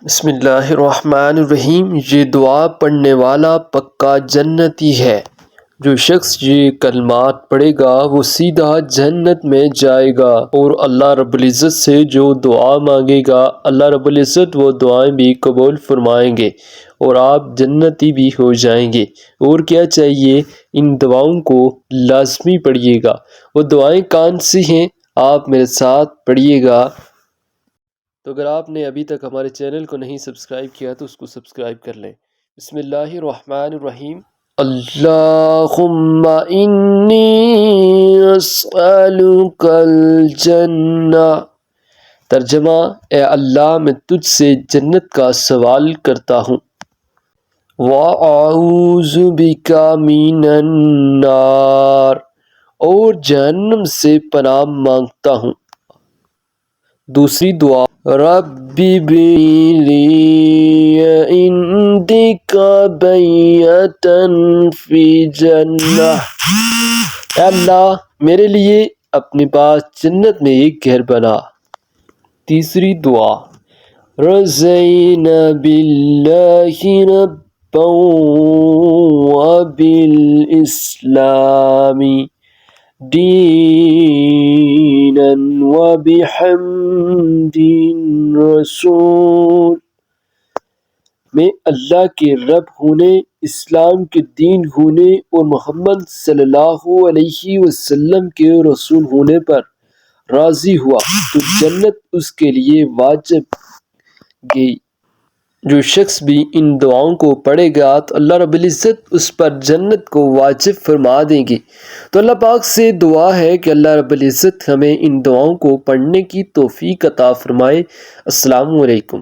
بسم اللہ الرحمن الرحیم۔ یہ دعا پڑھنے والا پکا جنتی ہے۔ جو شخص یہ کلمات پڑھے گا وہ سیدھا جنت میں جائے گا، اور اللہ رب العزت سے جو دعا مانگے گا اللہ رب العزت وہ دعائیں بھی قبول فرمائیں گے اور آپ جنتی بھی ہو جائیں گے۔ اور کیا چاہیے، ان دعاؤں کو لازمی پڑھیے گا۔ وہ دعائیں کون سی ہیں آپ میرے ساتھ پڑھیے گا۔ تو اگر آپ نے ابھی تک ہمارے چینل کو نہیں سبسکرائب کیا تو اس کو سبسکرائب کر لیں۔ بسم اللہ الرحمن الرحیم۔ اللہم انی اسألک الجنہ۔ ترجمہ: اے اللہ میں تجھ سے جنت کا سوال کرتا ہوں۔ وَأَعُوذُ بِکَ مِنَ النَّارِ، اور جہنم سے پناہ مانگتا ہوں۔ دوسری دعا: رب ابنِ لی عندک بیۃ فی الجنہ۔ اے اللہ میرے لیے اپنے پاس جنت میں ایک گھر بنا۔ تیسری دعا: رضینا باللہ ربا وبالاسلام دینا وبحمد رسول۔ میں اللہ کے رب ہونے، اسلام کے دین ہونے اور محمد صلی اللہ علیہ وسلم کے رسول ہونے پر راضی ہوا تو جنت اس کے لیے واجب گئی۔ جو شخص بھی ان دعاؤں کو پڑھے گا تو اللہ رب العزت اس پر جنت کو واجب فرما دیں گے۔ تو اللہ پاک سے دعا ہے کہ اللہ رب العزت ہمیں ان دعاؤں کو پڑھنے کی توفیق عطا فرمائے۔ السلام علیکم۔